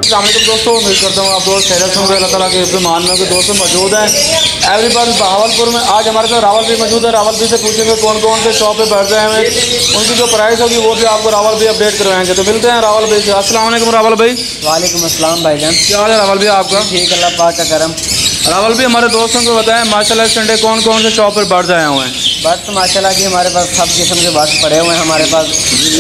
अस्सलाम वालेकुम दोस्तों, उम्मीद करता हूँ आप दोस्त खैरियत से होंगे। अल्लाह ताला के हिफ्ज़ मान में के दोस्तों मौजूद हैं एवरीवन बहावलपुर में। आज हमारे साथ रावल भी मौजूद है। रावल भी से पूछेंगे कौन कौन से शॉप पे बैठ रहे हैं, उनकी जो प्राइस होगी वो भी आपको रावल भी अपडेट करवाएंगे। तो मिलते हैं रावल भाई से। अस्सलाम वालेकुम रावल भाई। वालेकुम अस्सलाम भाईजान। क्या हाल है रावल भाई आपका? ठीक, अल्लाह पाक का करम। रावल भी हमारे दोस्तों को बताएं माशाल्लाह संडे कौन कौन से शॉप पर बर्ड्स आए हुए हैं। बर्ड्स माशाल्लाह की हमारे पास सब किस्म के बर्ड्स पड़े हुए हैं। हमारे पास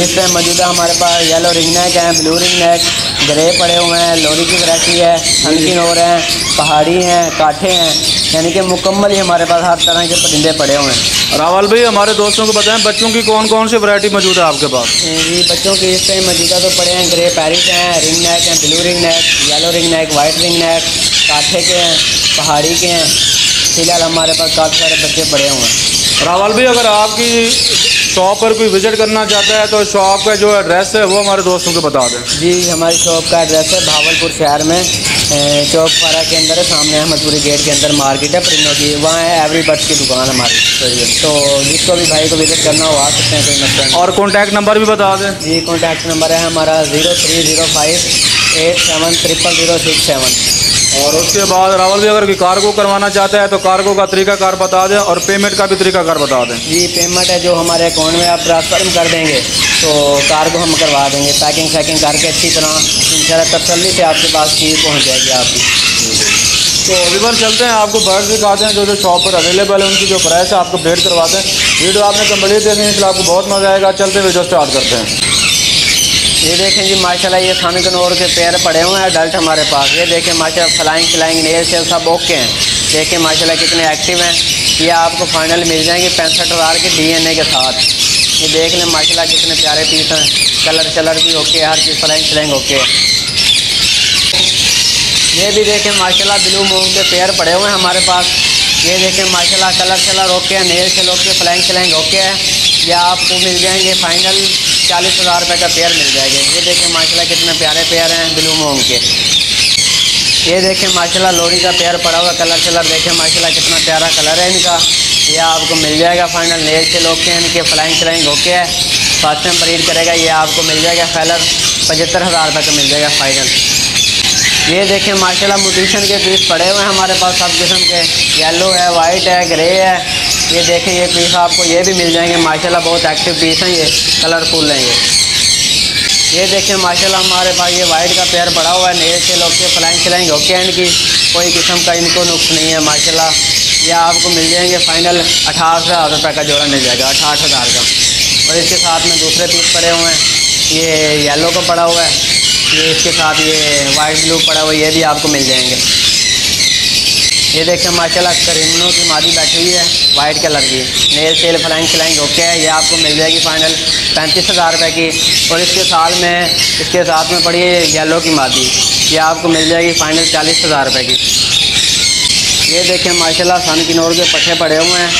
इस टाइम मौजूदा हमारे पास येलो रिंग नेक हैं, ब्लू रिंग नेक, ग्रे पड़े हुए हैं, लोरी की वैरायटी है, हल्किन और हैं, पहाड़ी हैं, काठे हैं, यानी कि मुकम्मल ही हमारे पास हर तरह के परिंदे पड़े हुए हैं। रावल भाई हमारे दोस्तों को बताएं बच्चों की कौन कौन सी वैरायटी मौजूद है आपके पास? जी बच्चों के इस टाइम मौजूदा तो पड़े हैं, ग्रे पैरिट हैं, रिंग नेक हैं, blue ring neck, yellow ring neck, white ring neck, काठे के हैं, पहाड़ी के हैं। फिलहाल हमारे पास काफ़ी सारे बच्चे पड़े हुए हैं। रावल भाई अगर आपकी शॉप पर कोई विज़िट करना चाहता है तो शॉप का जो एड्रेस है वो हमारे दोस्तों को बता दें। जी हमारी शॉप का एड्रेस है भावलपुर शहर में, चौक पारा के अंदर है, सामने अहमदपुरी गेट के अंदर मार्केट है परिंदों की, वहाँ है एवरी बर्ड्स की दुकान हमारी। तो जिसको भी भाई को विज़िट करना हो आ सकते हैं, कोई मसला नहीं। और कॉन्टैक्ट नंबर भी बता दें। जी कॉन्टैक्ट नंबर है हमारा 030587000667। और उसके बाद रावल भाई अगर कोई कार्गो करवाना चाहता है तो कार्गो का तरीकाकार बता दें और पेमेंट का भी तरीकाकार बता दें। जी पेमेंट है जो हमारे अकाउंट में आप ट्रांसफर कर देंगे तो कार्गो हम करवा देंगे, पैकिंग शैकिंग करके अच्छी तरह इंशाल्लाह तसल्ली से आपके पास चीज़ पहुंच जाएगी आपकी। तो विवर चलते हैं, आपको बर्ड्स दिखाते हैं जो जो शॉप पर अवेलेबल है, उनकी जो प्राइस है आपको अपडेट करवाते हैं। वीडियो आपने कंप्लीट देखनी है इसलिए आपको बहुत मज़ा आएगा। चलते वीडियो स्टार्ट करते हैं। ये देखें जी माशाल्लाह ये खाने कनौर के पेयर पड़े हुए हैं अडल्ट हमारे पास। ये देखें माशाल्लाह फ्लाइंग नेल से सब ओके हैं। देखें माशाल्लाह कितने एक्टिव हैं। ये आपको फाइनल मिल जाएंगे 65,000 के DNA के साथ। ये देख लें माशाल्लाह कितने प्यारे पीस हैं, कलर भी ओके, हर चीज़ फ्लाइंग ओके। ये भी देखें माशाल्लाह ब्लू मूंग के पेयर पड़े हुए हैं हमारे पास। ये देखें माशाल्लाह कलर ओके है, नेल से ओके, फ्लाइंग ओके है। ये आपको मिल जाएंगे फाइनल 40,000 रुपये का पेयर मिल जाएगा। ये देखें माशाल्लाह कितने प्यारे पेयर हैं ब्लू मूंग के। ये देखें माशाल्लाह लोरी का पेयर पड़ा हुआ, कलर देखें माशाल्लाह कितना प्यारा कलर है इनका। ये आपको मिल जाएगा फाइनल नेल से ओके हैं, इनके फ्लाइंग ओके है। फर्स्ट टाइम ब्रीड करेगा, ये आपको मिल जाएगा फेलर 75,000 रुपये का मिल जाएगा फाइनल। ये देखें माशाल्लाह म्यूटेशन के पीस पड़े हुए हैं हमारे पास सब किस्म के, येलो है, वाइट है, ग्रे है। ये देखें ये पीस आपको ये भी मिल जाएंगे माशाल्लाह, बहुत एक्टिव पीस हैं, ये कलरफुल हैं। ये देखें माशाल्लाह हमारे पास ये वाइट का पेयर पड़ा हुआ है, नेल से ओके, फ्लाइंग ओके है इनकी, कोई किस्म का इनको नुक्स नहीं है माशाल्लाह। ये आपको मिल जाएंगे फाइनल 68,000 रुपये का जोड़ा मिल जाएगा, 68,000 का। और इसके साथ में दूसरे पीस पड़े हुए हैं, ये येलो का पड़ा हुआ है, ये इसके साथ ये वाइट ब्लू पड़ा हुआ है, ये भी आपको मिल जाएंगे। ये देखें माशाल्लाह करीमनों की मादी बैठी हुई है वाइट कलर की, नेल सेल फ्लाइंग ओके है। ये आपको मिल जाएगी फाइनल 35,000 रुपये की। और इसके साथ में पड़ी है येलो की मादी, ये आपको मिल जाएगी फाइनल 40,000 रुपये की। ये देखें माशाल्लाह सन किनौर के पट्टे पड़े हुए हैं।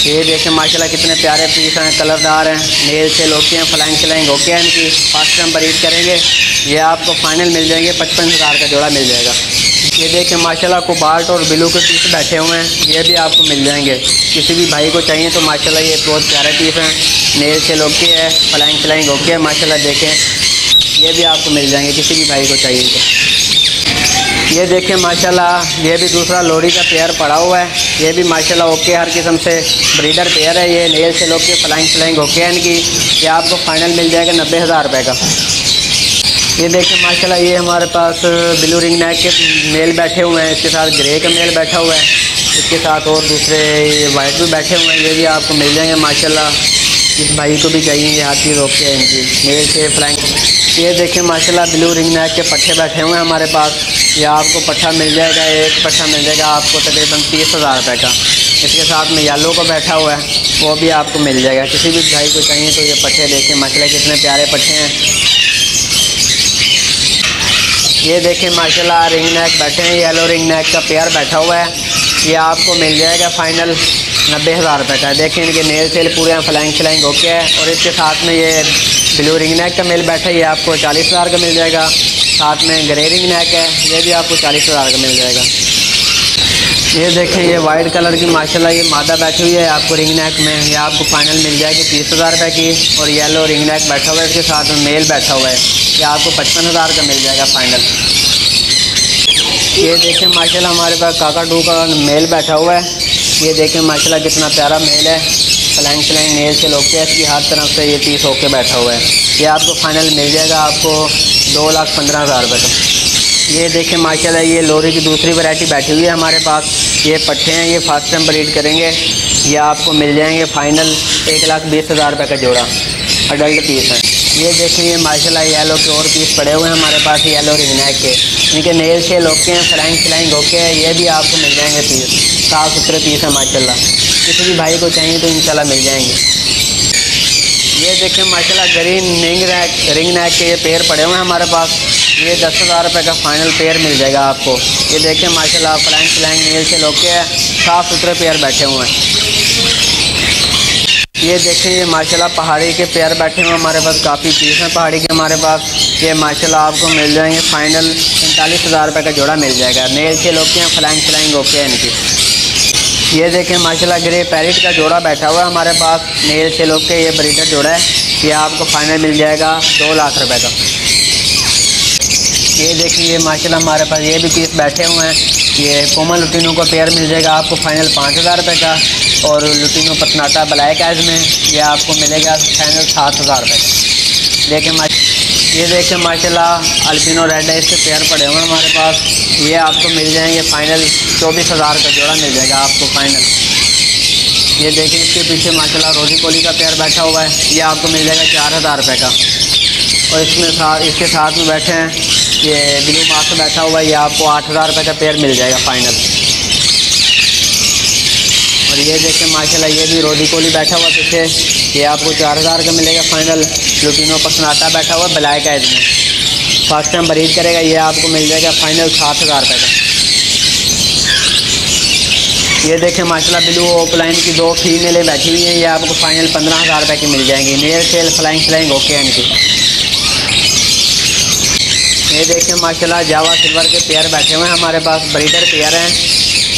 ये देखें माशाल्लाह कितने प्यारे पीस हैं, कलरदार हैं, नेल से ओके हैं, फ्लाइंग ओके हैं इनकी। फर्स्ट टाइम ब्रीड करेंगे, ये आपको फाइनल मिल जाएंगे 55,000 का जोड़ा मिल जाएगा। ये देखें माशाल्लाह कोबाल्ट और ब्लू के पीस बैठे हुए हैं, ये भी आपको मिल जाएंगे। किसी भी भाई को चाहिए तो माशाल्लाह ये बहुत प्यारे पीस हैं, नेल से ओके है, फ्लाइंग ओके है माशाल्लाह। देखें ये भी आपको मिल जाएंगे किसी भी भाई को चाहिए तो। ये देखें माशाल्लाह ये भी दूसरा लोरी का पेयर पड़ा हुआ है, ये भी माशाल्लाह ओके, हर किस्म से ब्रीडर पेयर है। ये नेल से ओके, फ्लाइंग ओके है इनकी। ये आपको फाइनल मिल जाएगा 90,000 रुपये का। ये देखें माशाल्लाह ये हमारे पास ब्लू रिंग नेक के मेल बैठे हुए हैं, इसके साथ ग्रे का मेल बैठा हुआ है, इसके साथ और दूसरे वाइट भी बैठे हुए हैं। ये भी आपको मिल जाएंगे माशाल्लाह, जिस भाई को भी चाहिए ये हर चीज़ ओके है इनकी, मेल से फ्लाइंग। ये देखें माशाल्लाह ब्लू रिंग नेक के पट्टे बैठे हुए हैं हमारे पास। ये आपको पट्टा मिल जाएगा, एक पट्टा मिल जाएगा आपको तकरीबन 30,000 रुपये का। इसके साथ में येलो का बैठा हुआ है, वो भी आपको मिल जाएगा। किसी भी भाई को चाहिए तो ये पट्टे देखें माशाल्लाह कितने प्यारे पट्टे हैं। ये देखें माशाल्लाह रिंग नेक बैठे हैं, येलो रिंग नेक का पेयर बैठा हुआ है, ये आपको मिल जाएगा फाइनल 90,000 रुपये का। देखें इनके नेल सेल पूरे हैं, फ्लाइंग ओके है। और इसके साथ में ये ब्लू रिंग नेक का मेल बैठा है, ये आपको 40,000 का मिल जाएगा। साथ में ग्रे रिंग नेक है, ये भी आपको 40,000 का मिल जाएगा। ये देखें ये वाइट कलर की माशाल्लाह ये मादा बैठी हुई है आपको रिंग नेक में, ये आपको फाइनल मिल जाएगी 30,000 रुपये की। और येलो रिंग नेक बैठा हुआ है, इसके साथ में मेल बैठा हुआ है, ये आपको 55,000 का मिल जाएगा फाइनल। ये देखें माशाल्लाह हमारे पास काकाटू का मेल बैठा हुआ है। ये देखें माशाल्लाह कितना प्यारा मेल है। फ्लैंग नेल से लोग के इसकी हर तरफ से ये पीस होके बैठा हुआ है। ये आपको फाइनल मिल जाएगा आपको 2,15,000 रुपये का। ये देखें माशाल्लाह ये लोरी की दूसरी वैरायटी बैठी हुई है हमारे पास। ये पट्टे हैं, ये फर्स्ट टाइम ब्रीड करेंगे। ये आपको मिल जाएंगे फाइनल 1,20,000 रुपये का जोड़ा। अडल्ट पीस है। ये देखें ये माशाल्लाह येलो के और पीस पड़े हुए हैं हमारे पास, येलो रिंगनेक के। इनके नेल से लोके हैं, फ्लैंग होके है। ये भी आपको मिल जाएंगे पीस, साफ़ सुथरे पीस है माशाल्लाह। किसी भी भाई को चाहिए तो इंशाल्लाह मिल जाएंगे। ये देखें माशाल्लाह ग्रीन रिंग नेक के ये पेयर पड़े हुए हैं हमारे पास। ये 10,000 रुपये का फाइनल पेयर मिल जाएगा आपको। ये देखें माशाल्लाह फ्लैंग नेल से लोके है, साफ़ सुथरे पेयर बैठे हुए हैं। ये देखें ये माशाल्लाह पहाड़ी के पेयर बैठे हुए हमारे पास। काफ़ी पीस हैं पहाड़ी के हमारे पास। ये माशाल्लाह आपको मिल जाएंगे फाइनल 45,000 रुपये का जोड़ा मिल जाएगा। नेल के लोके हैं, फ्लैंग ओके हैं इनकी। ये देखें माशाल्लाह ग्रे पैरेट का जोड़ा बैठा हुआ है हमारे पास। नेल से लोके ये ब्रीडर जोड़ा है। ये आपको फाइनल मिल जाएगा 2 लाख रुपये का। ये देखिए माशाल्लाह हमारे पास ये भी पीस बैठे हुए हैं। ये कोमा लुटिनो का पेयर मिल जाएगा आपको फाइनल 5,000 रुपये का। और लुटिनो पतनाटा ब्लैक आइज में ये आपको मिलेगा फाइनल 7,000 रुपये का। ये देखें माशाल्लाह अल्बिनो रेड है, इसके पेयर पड़े हुए हैं हमारे पास। ये आपको मिल जाएंगे फाइनल 24,000 का जोड़ा मिल जाएगा आपको फाइनल। ये देखें इसके पीछे माशाल्लाह रोजी कोली का पेयर बैठा हुआ है। ये आपको मिल जाएगा 4,000 रुपये का। और इसके साथ में बैठे हैं ये ब्लू मास्क बैठा हुआ है। ये आपको 8,000 रुपये का पेयर मिल जाएगा फाइनल। और ये देखें माशाल्लाह ये भी रोजी कोली बैठा हुआ पीछे। ये आपको 4,000 का मिलेगा फाइनल। लुटिनो पसनाटा बैठा हुआ ब्लैक आइज में, फर्स्ट टाइम ब्रीड करेगा। ये आपको मिल जाएगा फाइनल 7,000 रुपये का। ये देखें माशाल्लाह ब्लू ओपलाइन की 2 फीमेलें बैठी हुई हैं। ये आपको फाइनल 15,000 रुपये की मिल जाएंगी। नेल सेल फ्लैंग ओके हैं इनकी। ये देखें माशाल्लाह जावा सिल्वर के पेयर बैठे हुए हैं हमारे पास। ब्रीडर पेयर हैं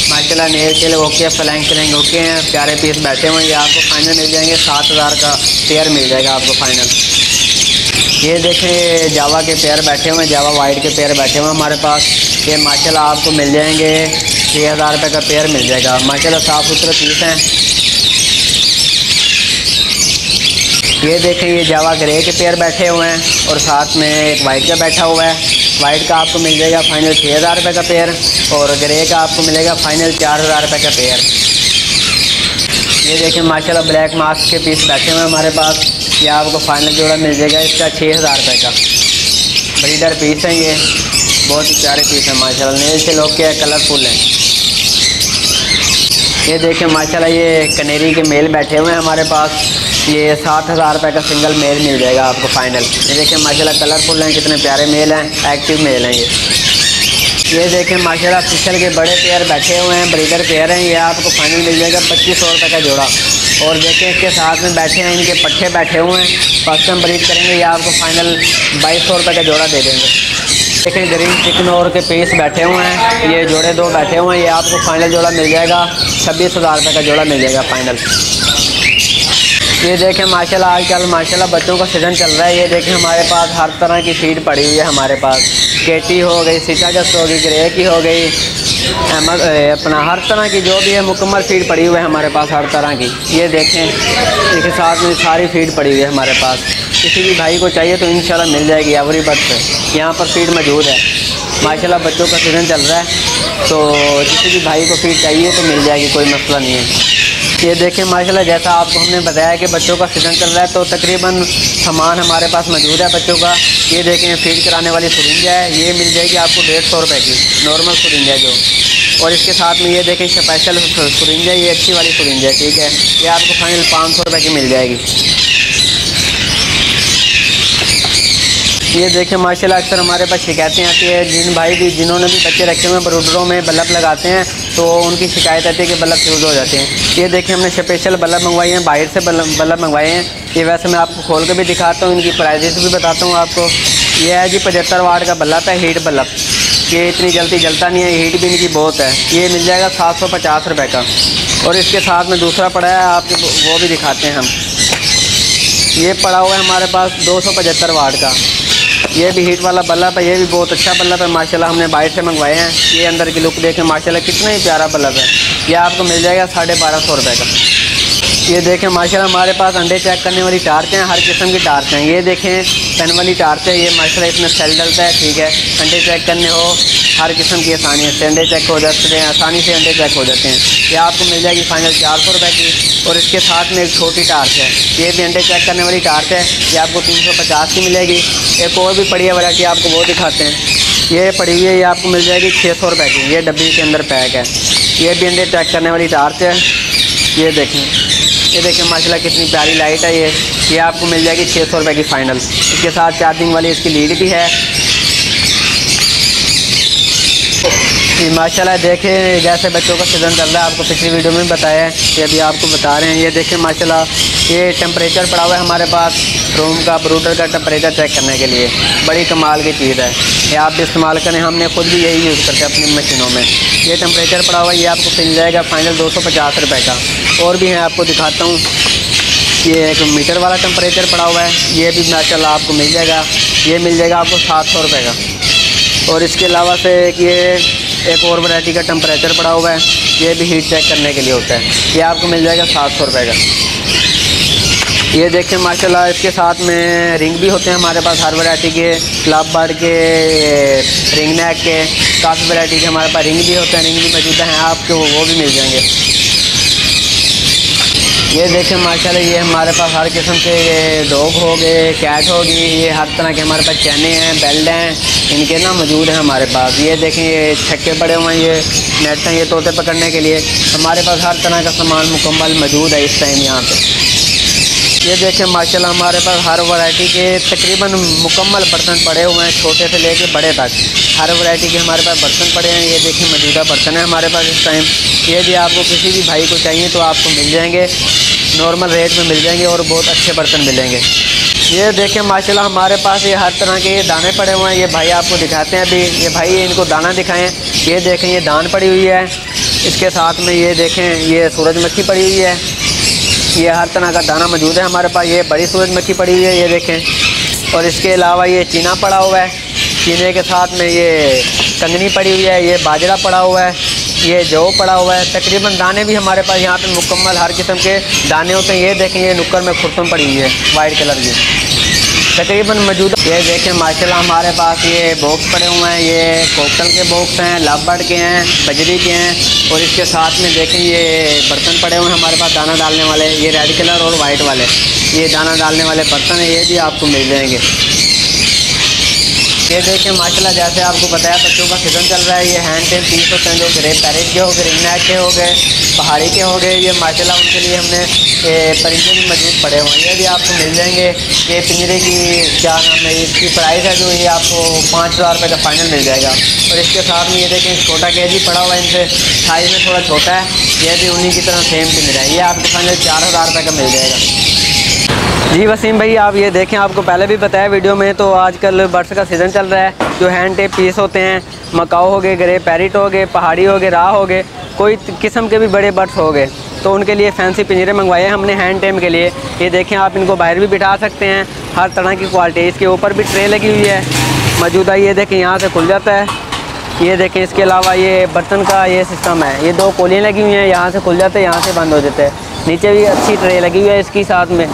माशाल्लाह। नेल सेल ओके, फ्लैंग ओके हैं, प्यारे पीस बैठे हुए हैं। ये आपको फाइनल मिल जाएंगे 7,000 का पेयर मिल जाएगा आपको फाइनल। ये देखें जावा के पेयर बैठे हुए हैं, जावा वाइट के पेयर बैठे हुए हैं हमारे पास। ये माशाल्लाह आपको मिल जाएंगे 6,000 रुपये का पेयर मिल जाएगा। माशाल्लाह साफ़ सुथरे पीस हैं। ये देखें ये जावा ग्रे के पेयर बैठे हुए हैं और साथ में एक वाइट का बैठा हुआ है। वाइट का आपको मिल जाएगा फाइनल 6,000 रुपये का पेयर और ग्रे का आपको मिलेगा फाइनल 4,000 रुपये का पेयर। ये देखें माशाल्लाह ब्लैक मास्क के पीस बैठे हुए हैं हमारे पास। ये आपको फाइनल जोड़ा मिल जाएगा इसका 6,000 रुपये का। ब्रीडर पीस हैं ये, बहुत ही प्यारे पीस हैं माशाल्लाह। नेल से लोग के कलरफुल हैं। ये देखें माशाल्लाह ये कनेरी के मेल बैठे हुए हैं हमारे पास। ये 7,000 रुपये का सिंगल मेल मिल जाएगा आपको फाइनल। ये देखें माशाल्लाह कलरफुल हैं, कितने प्यारे मेल हैं, एक्टिव मेल हैं ये। ये देखें माशाल्लाह फिशल के बड़े पेयर बैठे हुए हैं, ब्रीडर पेयर हैं। ये आपको फाइनल मिल जाएगा 2,500 रुपये का जोड़ा। और देखें इसके साथ में बैठे हैं इनके पट्टे बैठे हुए हैं, फर्स्ट टाइम ब्रीड करेंगे। ये आपको फाइनल 2,200 रुपये का जोड़ा दे देंगे। देखें ग्रीन चिकन और के पीस बैठे हुए हैं, ये जोड़े 2 बैठे हुए हैं। ये आपको फाइनल जोड़ा मिल जाएगा 26,000 रुपये का जोड़ा मिल जाएगा फाइनल। ये देखें माशाल्लाह आजकल माशाल्लाह बच्चों का सीज़न चल रहा है। ये देखें हमारे पास हर तरह की फीड पड़ी हुई है हमारे पास। केटी हो गई, सिटाजस हो गई, ग्रे की हो गई, अपना हर तरह की जो भी है मुकम्मल फीड पड़ी हुई है हमारे पास हर तरह की। ये देखें इसके साथ में सारी फीड पड़ी हुई है हमारे पास। किसी भी भाई को चाहिए तो इंशाल्लाह मिल जाएगी। एवरी बर्थ पे यहाँ पर फीड मौजूद है माशाल्लाह। बच्चों का सीज़न चल रहा है तो किसी भी भाई को फीड चाहिए तो मिल जाएगी, कोई मसला नहीं है। ये देखें माशाल्लाह जैसा आपको हमने बताया कि बच्चों का सीज़न चल रहा है तो तकरीबन सामान हमारे पास मौजूद है बच्चों का। ये देखें फीड कराने वाली सुरिंजा है, ये मिल जाएगी आपको 150 रुपये की, नॉर्मल सुरिंजा जो। और इसके साथ में ये देखें स्पेशल सुरिंजा, ये अच्छी वाली सुरिंजा है, ठीक है। ये आपको फाइनल 500 रुपये की मिल जाएगी। ये देखें माशाल्लाह अक्सर हमारे पास शिकायतें आती है, जिन्होंने भी बच्चे रखे हुए हैं ब्रूडरों में बल्ब लगाते हैं तो उनकी शिकायत आती है कि बल्ब फ्यूज़ हो जाते हैं। ये देखें हमने स्पेशल बल्ब मंगवाए हैं, बाहर से बल्ब मंगवाए हैं। ये वैसे मैं आपको खोल के भी दिखाता हूँ, इनकी प्राइजेस भी बताता हूँ आपको। ये है जी 75 वाट का बल्ब है, हीट बल्ब। ये इतनी जल्दी जलता नहीं है, हीट भी इनकी बहुत है। ये मिल जाएगा 750 रुपये का। और इसके साथ में दूसरा पड़ा है आपके, वो भी दिखाते हैं हम। ये पड़ा हुआ है हमारे पास 275 वाट का। ये भी हीट वाला बल्ब है, ये भी बहुत अच्छा बल्ब है माशाल्लाह, हमने बाहर से मंगवाए हैं। ये अंदर की लुक देखें माशाल्लाह कितना ही प्यारा बल्ब है। ये आपको मिल जाएगा 1250 रुपये का। ये देखें माशाल्लाह हमारे पास अंडे चेक करने वाली टार्च हैं, हर किस्म की टार्च हैं। ये देखें पेन वाली टार्च है, ये माशाल्लाह इसमें सेल डलता है, ठीक है। अंडे चेक करने हो हर किस्म की आसानी से अंडे चेक हो जाते हैं, आसानी से अंडे चेक हो जाते हैं। ये आपको मिल जाएगी फाइनल 400 रुपये की। और इसके साथ में एक छोटी टार्च है, ये भी अंडे चेक करने वाली टार्च है, ये आपको 350 की मिलेगी। एक और भी पड़ी है वैरायटी, आपको वो दिखाते हैं। ये पड़ी हुई है, ये आपको मिल जाएगी 600 रुपये की। ये डब्बी के अंदर पैक है। ये भी अंडे चेक करने वाली टार्च है, ये देखें माशाल्लाह कितनी प्यारी लाइट है। ये आपको मिल जाएगी 600 रुपये की फ़ाइनल। इसके साथ चार्जिंग वाली इसकी लीड भी है। माशाल्लाह देखें जैसे बच्चों का सीज़न चल रहा है, आपको पिछली वीडियो में बताया है, ये अभी आपको बता रहे हैं। ये देखें माशाल्लाह ये टेम्परेचर पड़ा हुआ है हमारे पास रूम का, ब्रूडर का टेम्परेचर चेक करने के लिए, बड़ी कमाल की चीज़ है। ये आप भी इस्तेमाल करें, हमने खुद भी यही यूज़ करते हैं अपनी मशीनों में। ये टेम्परेचर पड़ा हुआ है, ये आपको मिल जाएगा फाइनल 250 रुपये का। और भी हैं, आपको दिखाता हूँ। ये एक मीटर वाला टेम्परेचर पड़ा हुआ है, ये भी माशाल्लाह आपको मिल जाएगा। ये मिल जाएगा आपको 700 रुपये का। और इसके अलावा से ये एक और वैरायटी का टेम्परेचर पड़ा हुआ है, ये भी हीट चेक करने के लिए होता है, ये आपको मिल जाएगा 700 रुपये का। ये देखें माशाल्लाह इसके साथ में रिंग भी होते हैं हमारे पास हर वैरायटी के, क्लब बर्ड के, रिंग नेक के, काफ़ी वैरायटी के हमारे पास रिंग भी होते हैं, रिंग भी मौजूद हैं आपको, वो भी मिल जाएंगे। ये देखें माशाल्लाह ये हमारे पास हर किस्म के, ये डॉग हो गए, कैट होगी, ये हर तरह के हमारे पास चैने हैं, बेल्ट हैं, इनके ना मौजूद हैं हमारे पास। ये देखें ये छक्के पड़े हुए हैं, ये नेट हैं, ये तोते पकड़ने के लिए। हमारे पास हर तरह का सामान मुकम्मल मौजूद है इस टाइम यहाँ पे। ये देखें माशाल्लाह हमारे पास हर वैरायटी के तकरीबन मुकम्मल बर्तन पड़े हुए हैं, छोटे से लेके बड़े तक हर वैरायटी के हमारे पास बर्तन पड़े हैं। ये देखें मौजूदा बर्तन है हमारे पास इस टाइम। ये भी आपको किसी भी भाई को चाहिए तो आपको मिल जाएंगे, नॉर्मल रेट में मिल जाएंगे और बहुत अच्छे बर्तन मिलेंगे। ये देखें माशाल्लाह हमारे पास ये हर तरह के दाने पड़े हुए हैं। ये भाई आपको दिखाते हैं अभी, ये भाई इनको दाना दिखाएं। ये देखें ये दान पड़ी हुई है, इसके साथ में ये देखें ये सूरजमुखी पड़ी हुई है, ये हर तरह का दाना मौजूद है हमारे पास। ये बड़ी सूरजमुखी पड़ी हुई है, ये देखें। और इसके अलावा ये चीना पड़ा हुआ है, चीने के साथ में ये कंगनी पड़ी हुई है, ये बाजरा पड़ा हुआ है, ये जौ पड़ा हुआ है। तकरीबन दाने भी हमारे पास यहाँ पे मुकम्मल हर किस्म के दाने होते हैं। ये देखें ये नुक्कड़ में खुरतम पड़ी हुई है वाइट कलर की तकरीबन मौजूद। ये देखें माशाल्लाह हमारे पास ये बॉक्स पड़े हुए हैं, ये कोकटल के बॉक्स हैं, लवबर्ड के हैं, बजरी के हैं। और इसके साथ में देखें ये बर्तन पड़े हुए हैं हमारे पास दाना डालने वाले, ये रेड कलर और वाइट वाले, ये दाना डालने वाले बर्तन हैं, ये भी आपको मिल जाएंगे। ये देखें माशाल्लाह जैसे आपको बताया बच्चों का सीज़न चल रहा है। ये हैंड टेम 300 स्टैंड ग्रे पैरेट के हो गए, रिंग नेक के हो गए, पहाड़ी के हो गए। ये माशाल्लाह उनके लिए हमने परिंदे भी मौजूद पड़े हुए हैं, ये भी आपको मिल जाएंगे। ये पिंजरे की क्या नाम है, इसकी प्राइस है जो ये आपको 5000 रुपये का फाइनल मिल जाएगा। और इसके साथ में ये देखें छोटा केज भी पड़ा हुआ है, इनसे साइज़ में थोड़ा छोटा है, ये भी उन्हीं की तरह सेम पिंजरा है, ये आपको फाइनल 4000 रुपये का मिल जाएगा। जी वसीम भाई आप ये देखें, आपको पहले भी बताया वीडियो में, तो आजकल बर्ड्स का सीज़न चल रहा है। जो हैंड टेप पीस होते हैं, मकाओ हो गए, ग्रे पैरेट हो गए, पहाड़ी हो गए, राह हो गए, कोई किस्म के भी बड़े बर्ड्स हो गए, तो उनके लिए फैंसी पिंजरे मंगवाए हैं हमने हैंड टेम के लिए। ये देखें आप इनको बाहर भी बिठा सकते हैं, हर तरह की क्वालिटी। इसके ऊपर भी ट्रे लगी हुई है मौजूदा, ये देखें यहाँ से खुल जाता है, ये देखें। इसके अलावा ये बर्तन का ये सिस्टम है, ये 2 कोलियाँ लगी हुई हैं, यहाँ से खुल जाते हैं, यहाँ से बंद हो जाते हैं। नीचे भी अच्छी ट्रे लगी हुई है इसकी साथ में,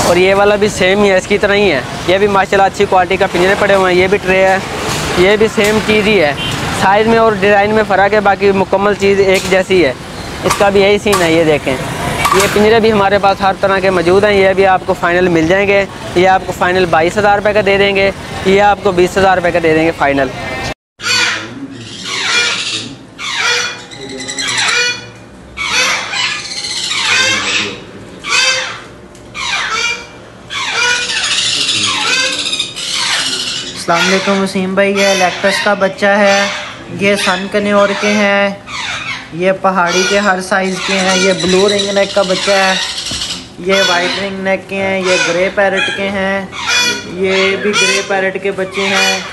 और ये वाला भी सेम ही है, इसकी तरह ही है। ये भी माशाल्लाह अच्छी क्वालिटी का पिंजरे पड़े हुए हैं। ये भी ट्रे है, ये भी सेम चीज़ ही है, साइज़ में और डिज़ाइन में फ़र्क है, बाकी मुकम्मल चीज़ एक जैसी है। इसका भी यही सीन है, ये देखें। ये पिंजरे भी हमारे पास हर तरह के मौजूद हैं, ये भी आपको फ़ाइनल मिल जाएंगे। ये आपको फ़ाइनल 22000 रुपये का दे देंगे, ये आपको 20000 रुपये का दे देंगे फ़ाइनल। अस्सलाम वालेकुम वसीम भाई, ये लैक्टस का बच्चा है, ये सन कन्योर के हैं, ये पहाड़ी के हर साइज़ के हैं, ये ब्लू रिंग नेक का बच्चा है, ये वाइट रिंग नेक के हैं, ये ग्रे पैरेट के हैं, ये भी ग्रे पैरेट के बच्चे हैं,